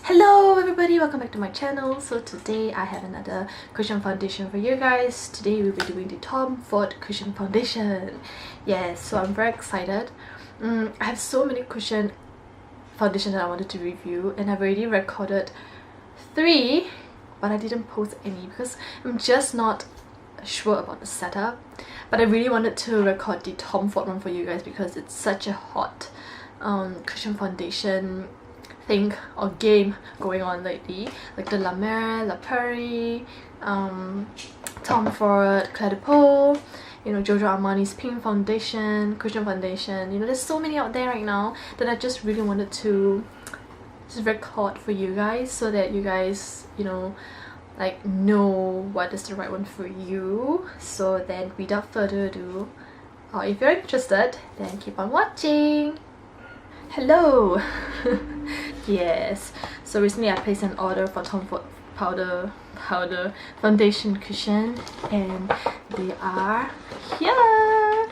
Hello everybody, welcome back to my channel. So today I have another cushion foundation for you guys. Today we'll be doing the Tom Ford cushion foundation. Yes, so I'm very excited. I have so many cushion foundation that I wanted to review, and I've already recorded 3, but I didn't post any because I'm just not sure about the setup. But I really wanted to record the Tom Ford one for you guys because it's such a hot cushion foundation thing or game going on lately, like the La Mer, La Prairie, Tom Ford, Claire de Peau, you know, Giorgio Armani's pink foundation, cushion foundation. You know, there's so many out there right now that I just really wanted to just record for you guys so that you guys, you know what is the right one for you. So then without further ado, if you're interested, then keep on watching. Hello. Yes, so recently I placed an order for Tom Ford powder foundation cushion, and they are here.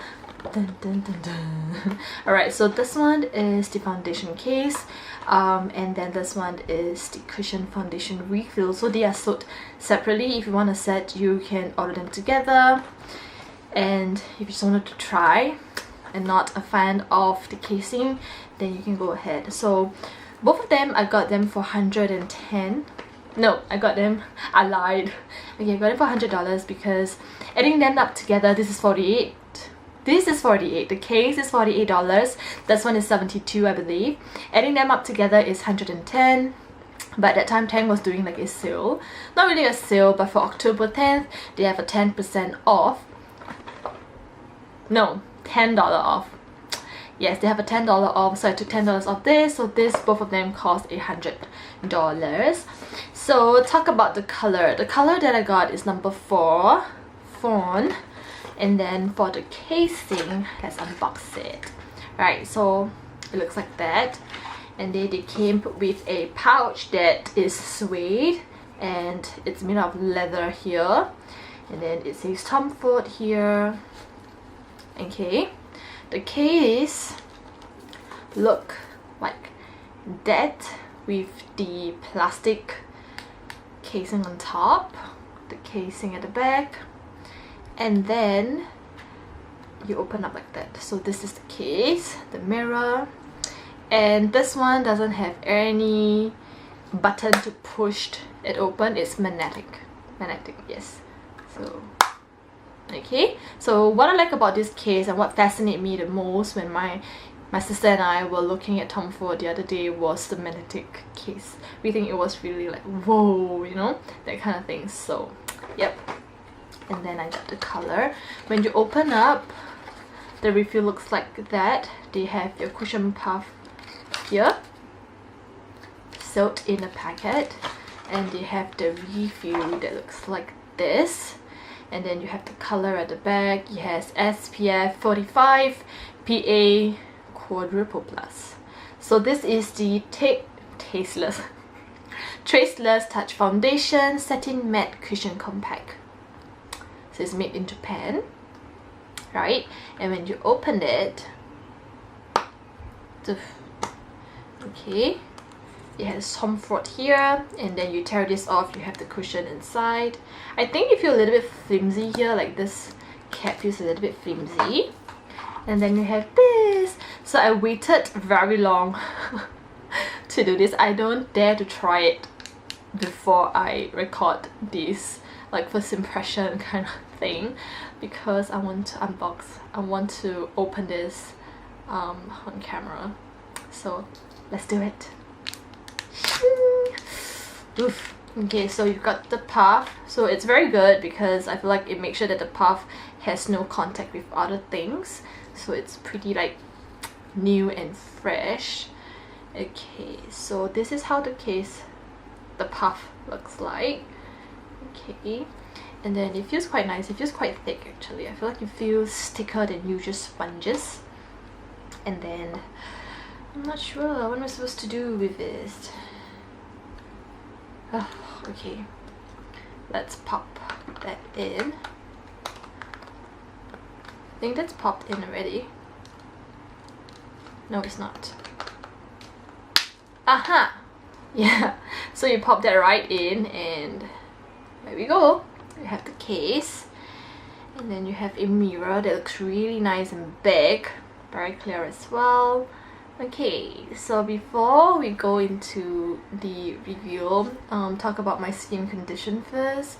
Dun, dun, dun, dun. Alright, so this one is the foundation case, and then this one is the cushion foundation refill. So they are sold separately. If you want a set, you can order them together, and if you just wanted to try and not a fan of the casing, then you can go ahead. So both of them, I got them for 110. No, I lied. Okay, I got it for $100 because adding them up together, this is 48. This is 48. The case is $48. This one is 72, I believe. Adding them up together is 110. But at that time, Tang was doing like a sale. Not really a sale, but for October 10th, they have a 10% off. No, $10 off. Yes, they have a $10 off, so I took $10 off this. So this, both of them cost $100. So talk about the color. The color that I got is number 4, Fawn. And then for the casing, let's unbox it. Right, so it looks like that. And then they came with a pouch that is suede, and it's made of leather here. And then it says Tom Ford here. Okay, the case look like that with the plastic casing on top, the casing at the back, and then you open up like that. So this is the case, the mirror, and this one doesn't have any button to push it open. It's magnetic, yes. So okay, so what I like about this case and what fascinated me the most when my sister and I were looking at Tom Ford the other day was the magnetic case. We think it was really like, whoa, you know, that kind of thing. So yep, and then I got the color. When you open up, the refill looks like that. They have your cushion puff here sealed in a packet, and they have the refill that looks like this. And then you have the color at the back. It has SPF 45 PA quadruple plus. So this is the Traceless Touch Foundation Satin Matte Cushion Compact. So it's made in Japan, right? And when you open it, okay, it has Tom Ford here, and then you tear this off, you have the cushion inside. I think you feel a little bit flimsy here, like this cap feels a little bit flimsy. And then you have this. So I waited very long to do this. I don't dare to try it before I record this, like first impression kind of thing, because I want to unbox, I want to open this on camera. So let's do it. Oof. Okay, so you've got the puff. So it's very good because I feel like it makes sure that the puff has no contact with other things. So it's pretty like new and fresh. Okay, so this is how the puff looks like. Okay, and then it feels quite nice. It feels quite thick actually. I feel like it feels thicker than usual sponges. And then I'm not sure what am I supposed to do with this. Oh, okay, let's pop that in. I think that's popped in already. No, it's not. Aha! Yeah, so you pop that right in, and there we go. You have the case, and then you have a mirror that looks really nice and big, very clear as well. Okay, so before we go into the review, talk about my skin condition first.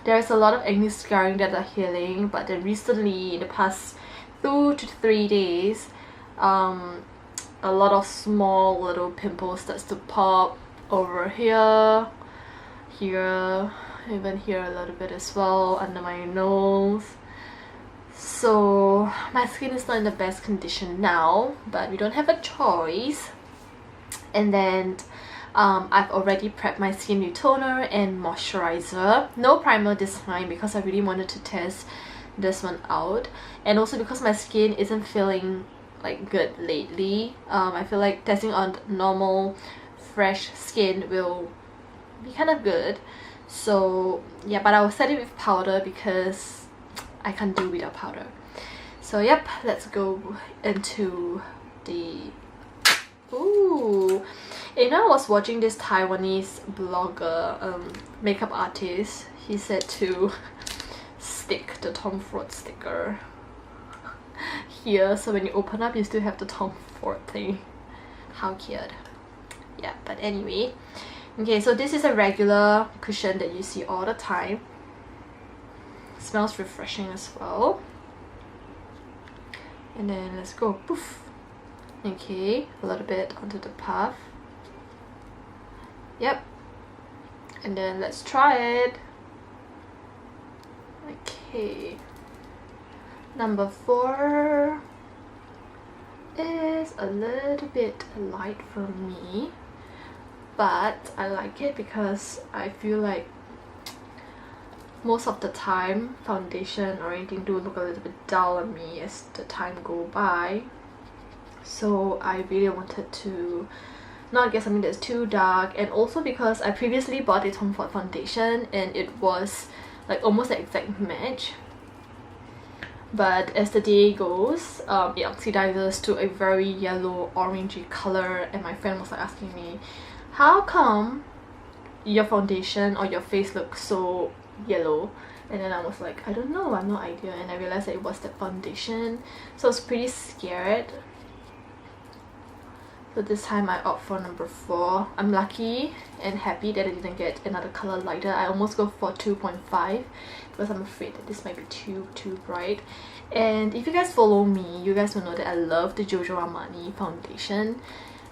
There's a lot of acne scarring that are healing, but then recently, in the past 2 to 3 days, a lot of small little pimples starts to pop over here, even here a little bit as well, under my nose. So my skin is not in the best condition now, but we don't have a choice. And then I've already prepped my skin new toner and moisturizer. No primer this time because I really wanted to test this one out, and also because my skin isn't feeling like good lately. I feel like testing on normal fresh skin will be kind of good. So yeah, but I will set it with powder because I can't do without powder. So yep, let's go into the... Ooh, you know, I was watching this Taiwanese blogger, makeup artist. He said to stick the Tom Ford sticker here, so when you open up you still have the Tom Ford thing. How cute. Yeah, but anyway, okay, so this is a regular cushion that you see all the time. Smells refreshing as well. And then let's go. Poof. Okay, a little bit onto the puff. Yep. And then let's try it. Okay. Number 4 is a little bit light for me, but I like it because I feel like most of the time foundation or anything do look a little bit dull on me as the time go by. So I really wanted to not get something that's too dark, and also because I previously bought a Tom Ford foundation and it was like almost the exact match, but as the day goes, it oxidizes to a very yellow orangey color, and my friend was like asking me, how come your foundation or your face looks so yellow? And then I was like, I don't know, I have no idea, and I realized that it was the foundation, so I was pretty scared. So this time I opt for number 4. I'm lucky and happy that I didn't get another color lighter. I almost go for 2.5 because I'm afraid that this might be too bright. And if you guys follow me, you guys will know that I love the Giorgio Armani foundation,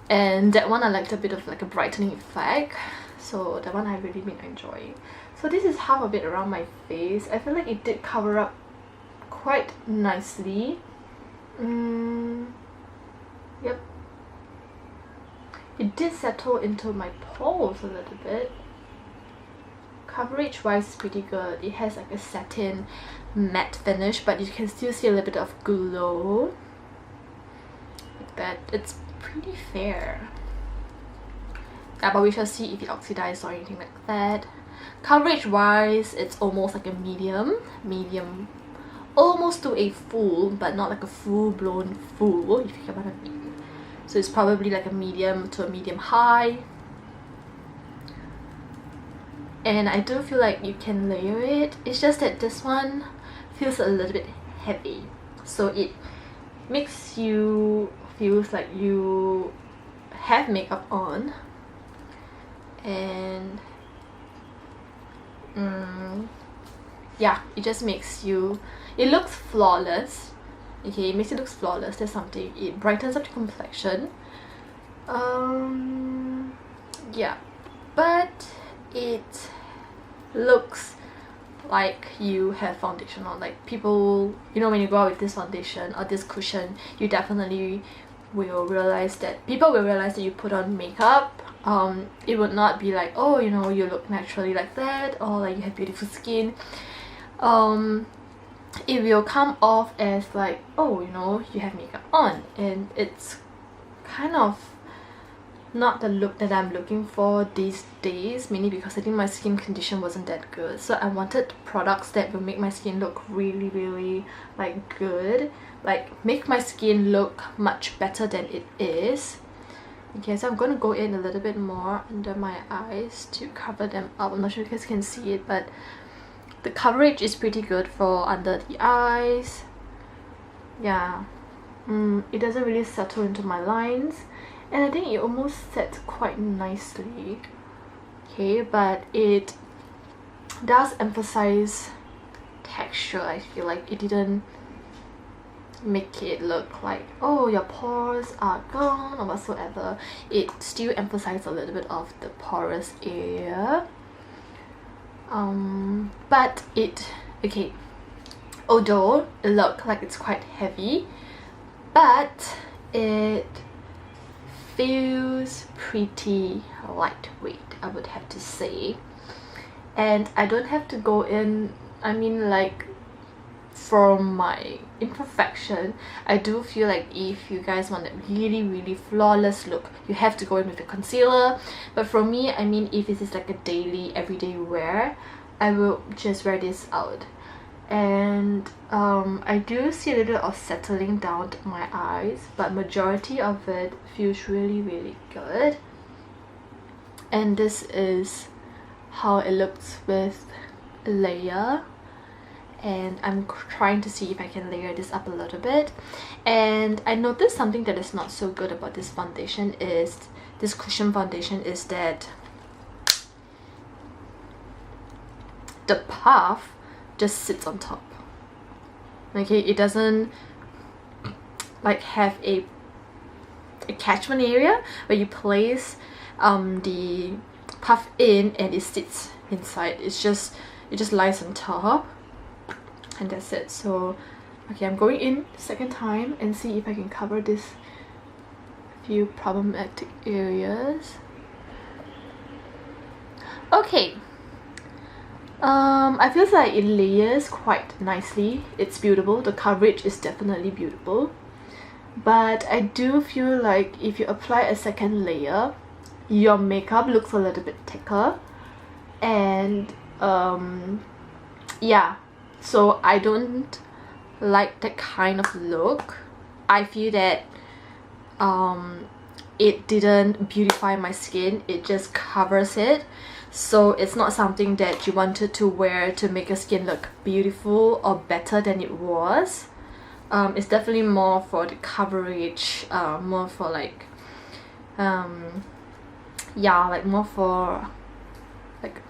and that one I liked a bit of like a brightening effect, so that one I really been enjoying. So this is half of it around my face. I feel like it did cover up quite nicely. Yep. It did settle into my pores a little bit. Coverage wise is pretty good. It has like a satin matte finish, but you can still see a little bit of glow. Like that. It's pretty fair. Yeah, but we shall see if it oxidizes or anything like that. Coverage wise, it's almost like a medium, almost to a full, but not like a full-blown full, if you get what I mean. So it's probably like a medium to a medium high. And I do feel like you can layer it. It's just that this one feels a little bit heavy, so it makes you feels like you have makeup on, and yeah, it just makes you, it looks flawless. Okay, it makes it look flawless. There's something, it brightens up the complexion. Yeah, but it looks like you have foundation on. Like people, you know, when you go out with this foundation or this cushion, you definitely will realize that people will realize that you put on makeup. It would not be like, oh, you know, you look naturally like that, or like you have beautiful skin. It will come off as like, oh, you know, you have makeup on, and it's kind of not the look that I'm looking for these days, mainly because I think my skin condition wasn't that good. So I wanted products that will make my skin look really like good, like make my skin look much better than it is. Okay, so I'm going to go in a little bit more under my eyes to cover them up. I'm not sure if you guys can see it, but the coverage is pretty good for under the eyes. Yeah, it doesn't really settle into my lines, and I think it almost sets quite nicely. Okay, but it does emphasize texture. I feel like it didn't make it look like, oh, your pores are gone or whatsoever. It still emphasizes a little bit of the porous area. But it, okay, although it looks like it's quite heavy, but it feels pretty lightweight, I would have to say. And I don't have to go in, I mean, like, from my imperfection, I do feel like if you guys want a really flawless look, you have to go in with a concealer. But for me, I mean, if this is like a daily everyday wear, I will just wear this out. And I do see a little of settling down my eyes, but majority of it feels really good. And this is how it looks with a layer. And I'm trying to see if I can layer this up a little bit. And I noticed something that is not so good about this foundation is, this cushion foundation, is that the puff just sits on top. Okay, it doesn't like have a catchment area where you place the puff in and it sits inside. It just lies on top. And that's it. So okay, I'm going in second time and see if I can cover this few problematic areas. Okay, I feel like it layers quite nicely. It's beautiful. The coverage is definitely beautiful, but I do feel like if you apply a second layer, your makeup looks a little bit thicker. And yeah, so I don't like that kind of look. I feel that it didn't beautify my skin, it just covers it. So it's not something that you wanted to wear to make your skin look beautiful or better than it was. It's definitely more for the coverage, more for like yeah, like more for like,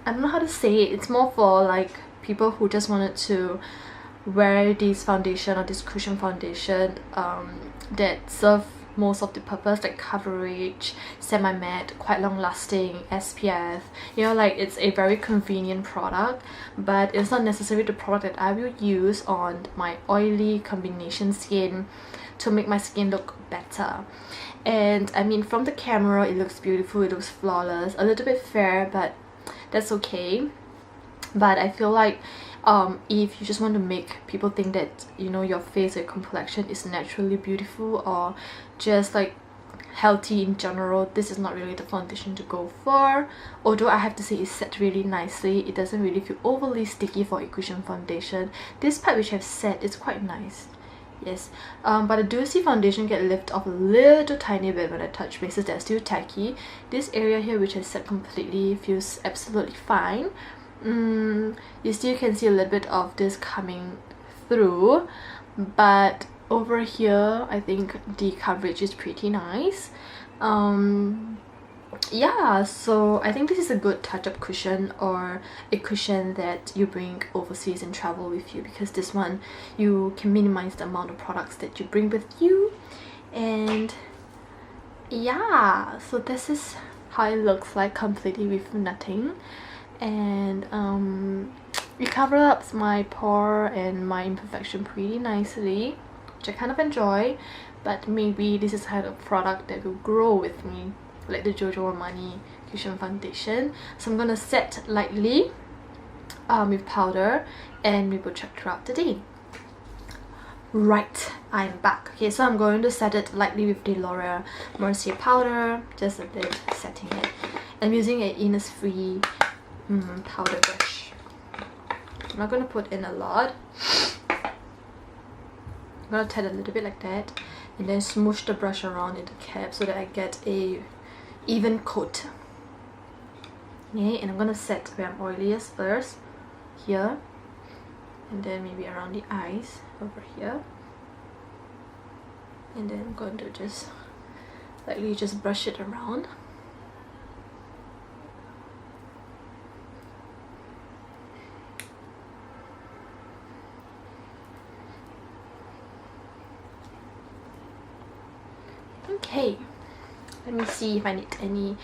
I don't know how to say it. It's more for like people who just wanted to wear this foundation or this cushion foundation that serve most of the purpose, like coverage, semi-matte, quite long lasting, SPF, you know, like it's a very convenient product, but it's not necessarily the product that I will use on my oily combination skin to make my skin look better. And I mean, from the camera it looks beautiful, it looks flawless, a little bit fair, but that's okay. But I feel like if you just want to make people think that, you know, your face or complexion is naturally beautiful or just like healthy in general, this is not really the foundation to go for. Although I have to say it set really nicely, it doesn't really feel overly sticky for a cushion foundation. This part which I've set is quite nice, yes. But I do see foundation get lifted off a little tiny bit when I touch places that are still tacky. This area here which I set completely feels absolutely fine. You still can see a little bit of this coming through, but over here I think the coverage is pretty nice. Yeah, so I think this is a good touch-up cushion, or a cushion that you bring overseas and travel with you, because this one you can minimize the amount of products that you bring with you. And yeah, so this is how it looks like completely with nothing. And it covers up my pore and my imperfection pretty nicely, which I kind of enjoy. But maybe this is kind of product that will grow with me, like the Giorgio Armani cushion foundation. So I'm gonna set lightly with powder, and we will check throughout the day. Right, I'm back. Okay, so I'm going to set it lightly with the L'Oreal Mercier powder, just a bit, setting it. I'm using an Innisfree powder brush. I'm not going to put in a lot. I'm going to tap a little bit like that, and then smoosh the brush around in the cap so that I get a even coat. Okay, and I'm gonna set where I'm oiliest first, here, and then maybe around the eyes over here, and then I'm going to just lightly just brush it around. Okay, let me see if I need any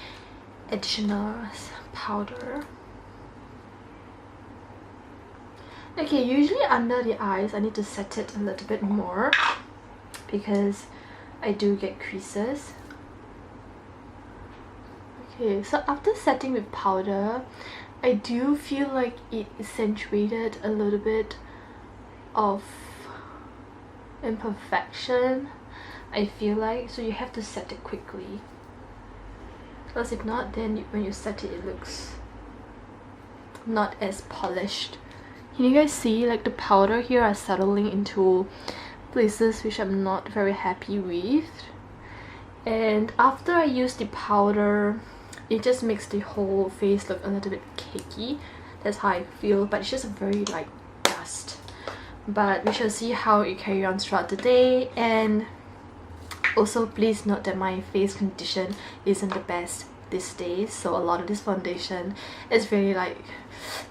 additional powder. Okay, usually under the eyes I need to set it a little bit more because I do get creases. Okay, so after setting with powder, I do feel like it accentuated a little bit of imperfection, I feel like, so you have to set it quickly, because if not, then when you set it, it looks not as polished. Can you guys see, like, the powder here are settling into places which I'm not very happy with, and after I use the powder, it just makes the whole face look a little bit cakey. That's how I feel, but it's just a very light dust. But we shall see how it carries on throughout the day. And also, please note that my face condition isn't the best these days, so a lot of this foundation is really like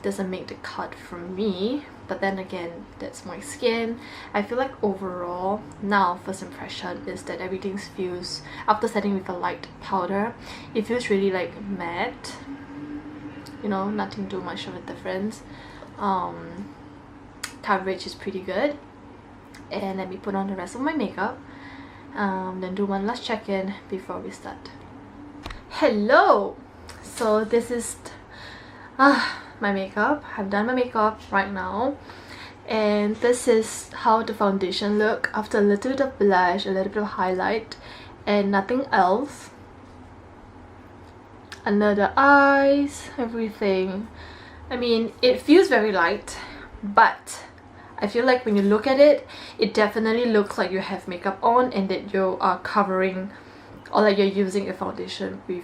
doesn't make the cut for me. But then again, that's my skin. I feel like overall now, first impression is that everything feels, after setting with a light powder, it feels really like matte, you know, nothing too much of a difference. Coverage is pretty good. And let me put on the rest of my makeup, then do one last check-in before we start. Hello! So this is my makeup. I've done my makeup right now, and this is how the foundation look after a little bit of blush, a little bit of highlight, and nothing else. Under the eyes, everything. I mean, it feels very light, but I feel like when you look at it, it definitely looks like you have makeup on and that you are covering, or like you're using a foundation with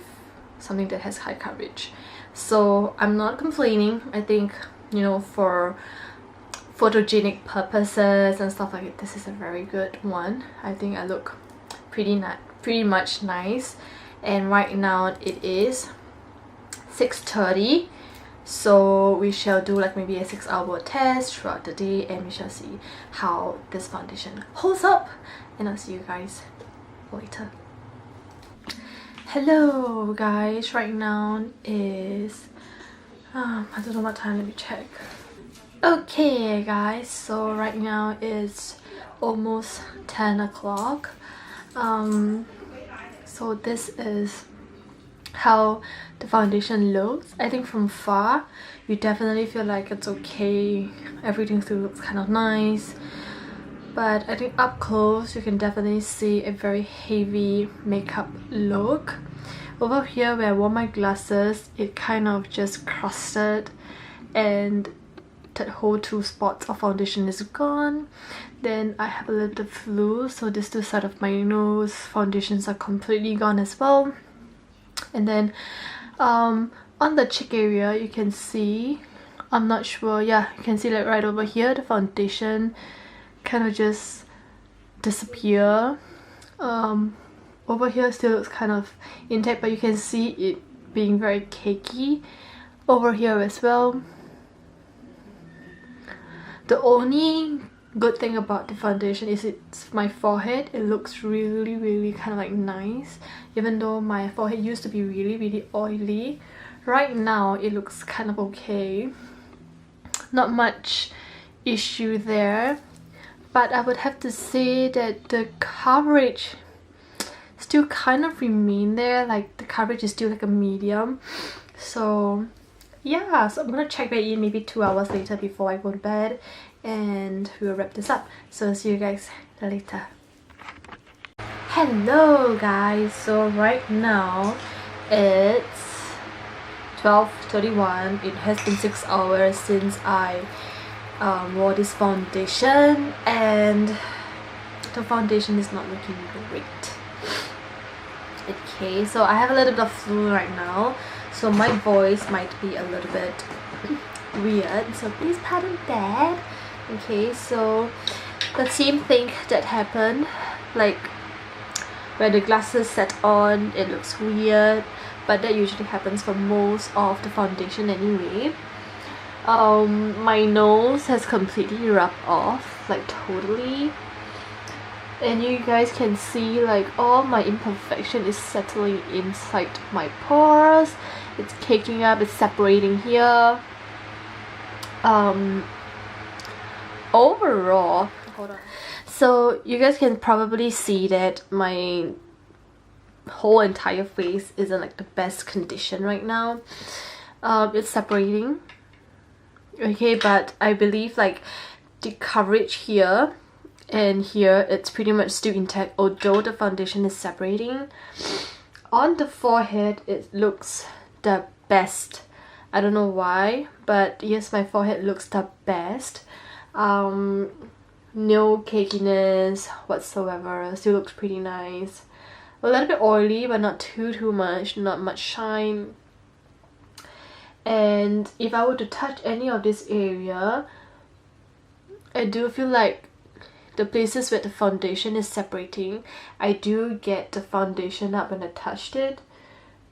something that has high coverage. So I'm not complaining. I think, you know, for photogenic purposes and stuff like that, this is a very good one. I think I look pretty much nice. And right now it is 6:30, so we shall do like maybe a 6-hour test throughout the day, and we shall see how this foundation holds up, and I'll see you guys later. Hello guys, right now is I don't know what time, let me check. Okay guys, so right now it's almost 10 o'clock. So this is how the foundation looks. I think from far you definitely feel like it's okay, everything still looks kind of nice, but I think up close you can definitely see a very heavy makeup look. Over here where I wore my glasses, it kind of just crusted, and that whole 2 spots of foundation is gone. Then I have a little bit of flu, so these 2 sides of my nose foundations are completely gone as well. And then on the cheek area, you can see, I'm not sure, yeah, you can see like right over here, the foundation kind of just disappear. Over here still looks kind of intact, but you can see it being very cakey over here as well. The only good thing about the foundation is it's my forehead. It looks really kind of like nice, even though my forehead used to be really oily. Right now it looks kind of okay, not much issue there, but I would have to say that the coverage still kind of remain there, like the coverage is still like a medium. So yeah, so I'm gonna check back in maybe 2 hours later before I go to bed, and we'll wrap this up. So I'll see you guys later. Hello guys, so right now it's 12:31. It has been 6 hours since I wore this foundation, and the foundation is not looking great. Okay, so I have a little bit of flu right now, so my voice might be a little bit weird, so please pardon that. Okay, so the same thing that happened, like where the glasses set on, it looks weird, but that usually happens for most of the foundation anyway. My nose has completely rubbed off, like totally, and you guys can see like all my imperfection is settling inside my pores. It's caking up, it's separating here. Overall, hold on, so you guys can probably see that my whole entire face isn't like the best condition right now. It's separating, okay, but I believe like the coverage here and here, it's pretty much still intact, although the foundation is separating. On the forehead, it looks the best. I don't know why, but yes, my forehead looks the best. No cakiness whatsoever, still looks pretty nice. A little bit oily, but not too much, not much shine. And if I were to touch any of this area, I do feel like the places where the foundation is separating, I do get the foundation up when I touched it,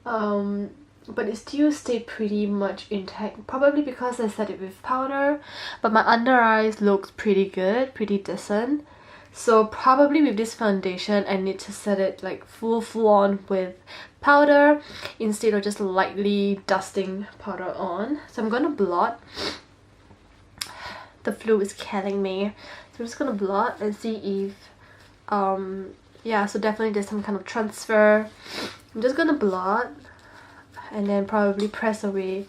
but it still stayed pretty much intact, probably because I set it with powder. But my under eyes looks pretty good, pretty decent, so probably with this foundation I need to set it like full on with powder instead of just lightly dusting powder on. So I'm gonna blot. The flu is killing me, so I'm just gonna blot and see if yeah, so definitely there's some kind of transfer. I'm just gonna blot and then probably press away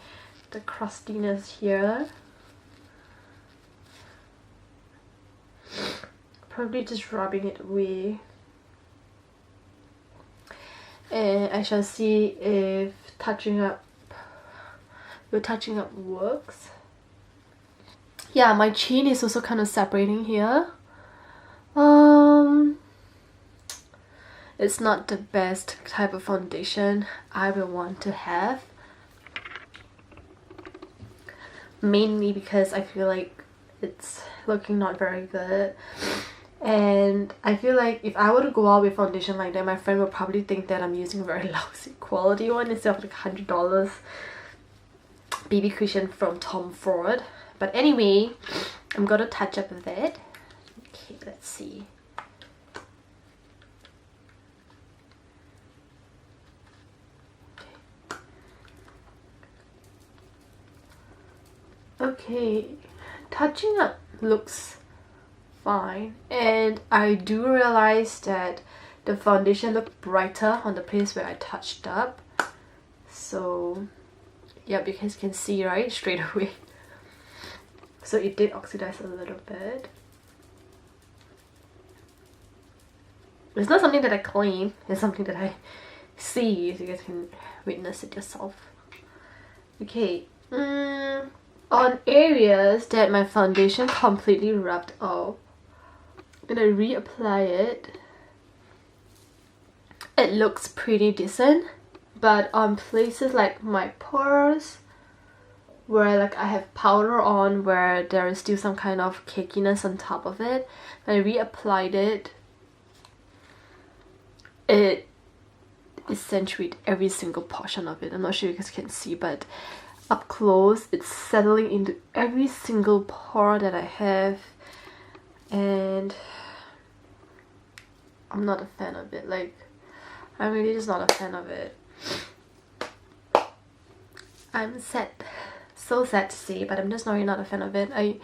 the crustiness here. Probably just rubbing it away, and I shall see if touching up works. Yeah, my chin is also kind of separating here. It's not the best type of foundation I will want to have, mainly because I feel like it's looking not very good, and I feel like if I were to go out with foundation like that, my friend would probably think that I'm using a very lousy quality one instead of like $100 BB cushion from Tom Ford. But anyway, I'm gonna touch up with it. Okay, let's see. Okay, touching up looks fine, and I do realize that the foundation looked brighter on the place where I touched up. So yeah, because you can see right straight away. So it did oxidize a little bit. It's not something that I claim, it's something that I see, so you guys can witness it yourself. Okay, on areas that my foundation completely rubbed off, I'm gonna reapply it. It looks pretty decent, but on places like my pores, where like I have powder on, where there is still some kind of cakiness on top of it, when I reapplied it, it accentuated every single portion of it. I'm not sure you guys can see, but up close it's settling into every single pore that I have, and I'm not a fan of it. Like, I'm really just not a fan of it. I'm sad, so sad to see, but I'm just really not a fan of it. I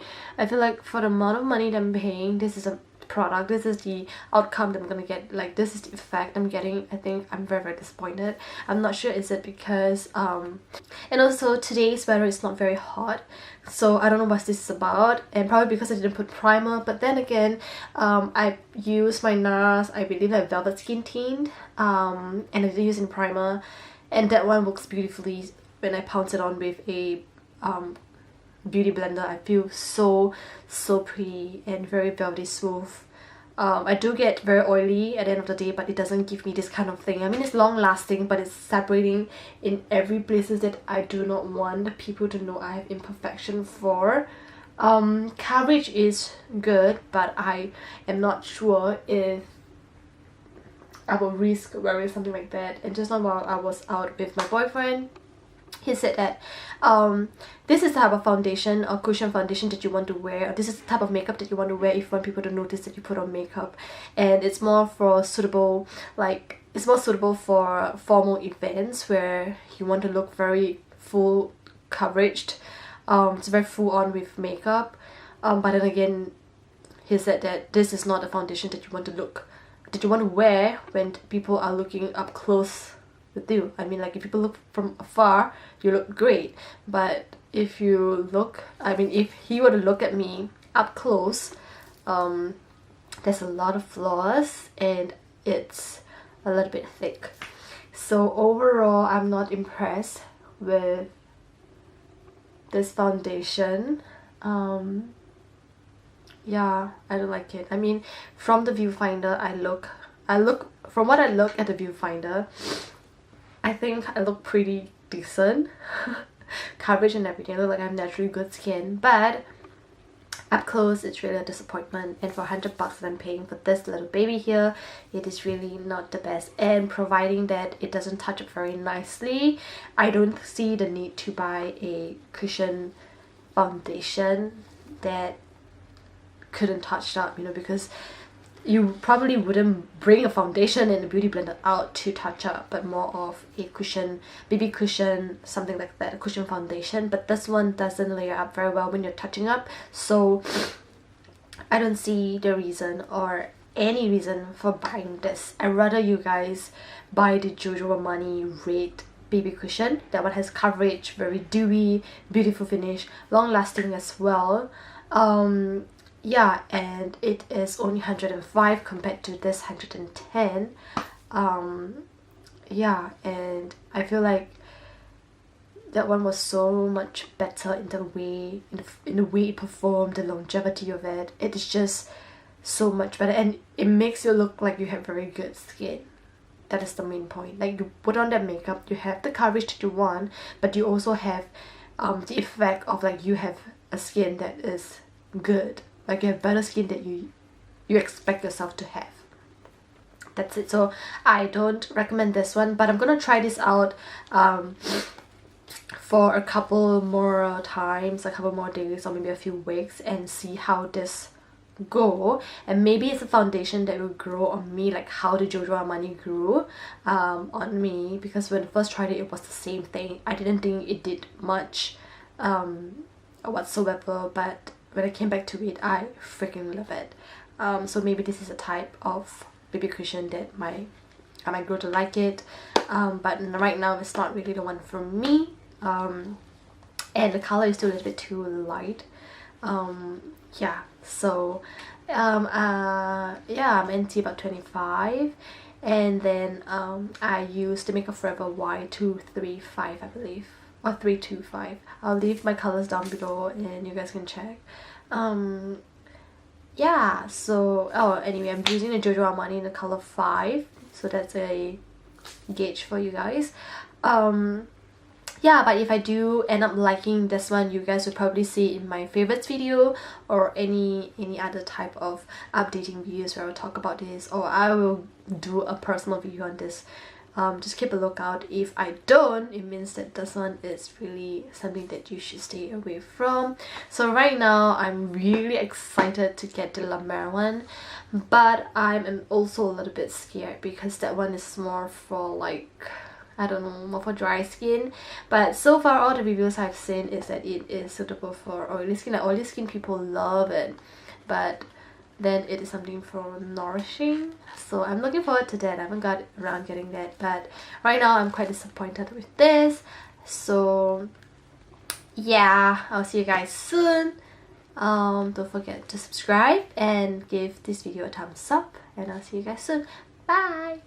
feel like for the amount of money that I'm paying, this is a product, this is the outcome that I'm gonna get, like this is the effect I'm getting. I think I'm very disappointed. I'm not sure, is it because and also today's weather is not very hot, so I don't know what this is about, and probably because I didn't put primer. But then again, I used my NARS, I believe like Velvet Skin Tint, and I did use in primer, and that one works beautifully when I pounce it on with a beauty blender. I feel so pretty and very velvety smooth. I do get very oily at the end of the day, but it doesn't give me this kind of thing. I mean, it's long lasting, but it's separating in every places that I do not want people to know I have imperfection for. Coverage is good, but I am not sure if I will risk wearing something like that. And just now while I was out with my boyfriend, he said that this is the type of foundation or cushion foundation that you want to wear, or this is the type of makeup that you want to wear if you want people to notice that you put on makeup, and it's more for suitable, like it's more suitable for formal events where you want to look very full coveraged. It's very full on with makeup, but then again he said that this is not a foundation that you want to wear when people are looking up close with you. I mean, like if people look from afar, you look great, but if you look, I mean, if he were to look at me up close, there's a lot of flaws and it's a little bit thick. So overall, I'm not impressed with this foundation. Yeah, I don't like it. I mean, from the viewfinder, from what I look at the viewfinder, I think I look pretty decent. Coverage and everything, I look like I have naturally good skin, but up close it's really a disappointment. And for 100 bucks that I'm paying for this little baby here, it is really not the best. And providing that it doesn't touch up very nicely, I don't see the need to buy a cushion foundation that couldn't touch up, you know, because you probably wouldn't bring a foundation and a beauty blender out to touch up, but more of a cushion, baby cushion, something like that, a cushion foundation. But this one doesn't layer up very well when you're touching up, so I don't see the reason or any reason for buying this. I'd rather you guys buy the Giorgio Armani red baby cushion. That one has coverage, very dewy, beautiful finish, long lasting as well. Yeah, and it is only 105 compared to this 110. Yeah, and I feel like that one was so much better in the way it performed, the longevity of it. It is just so much better, and it makes you look like you have very good skin. That is the main point. Like, you put on that makeup, you have the coverage that you want, but you also have the effect of like you have a skin that is good. Like you have better skin that you expect yourself to have. That's it. So I don't recommend this one, but I'm gonna try this out for a couple more times, a couple more days, or maybe a few weeks, and see how this go. And maybe it's a foundation that will grow on me, like how the Giorgio Armani grew on me, because when I first tried it, it was the same thing. I didn't think it did much whatsoever, but when I came back to it, I freaking love it. So maybe this is a type of baby cushion that I might grow to like it, but right now it's not really the one for me. And the color is still a little bit too light. Yeah, so yeah, I'm NT about 25, and then I used the Makeup Forever Y235, I believe, or 325. I'll leave my colors down below and you guys can check. Yeah, so anyway, I'm using the Giorgio Armani in the color 5, so that's a gauge for you guys. Yeah, but if I do end up liking this one, you guys will probably see it in my favorites video, or any other type of updating videos where I will talk about this, or I will do a personal video on this. Just keep a lookout. If I don't, it means that this one is really something that you should stay away from. So right now I'm really excited to get the La Mer one, but I'm also a little bit scared because that one is more for like, I don't know, more for dry skin. But so far all the reviews I've seen is that it is suitable for oily skin. Like oily skin people love it, but then it is something for nourishing, so I'm looking forward to that. I haven't got around getting that, but right now I'm quite disappointed with this. So yeah, I'll see you guys soon. Don't forget to subscribe and give this video a thumbs up, and I'll see you guys soon. Bye.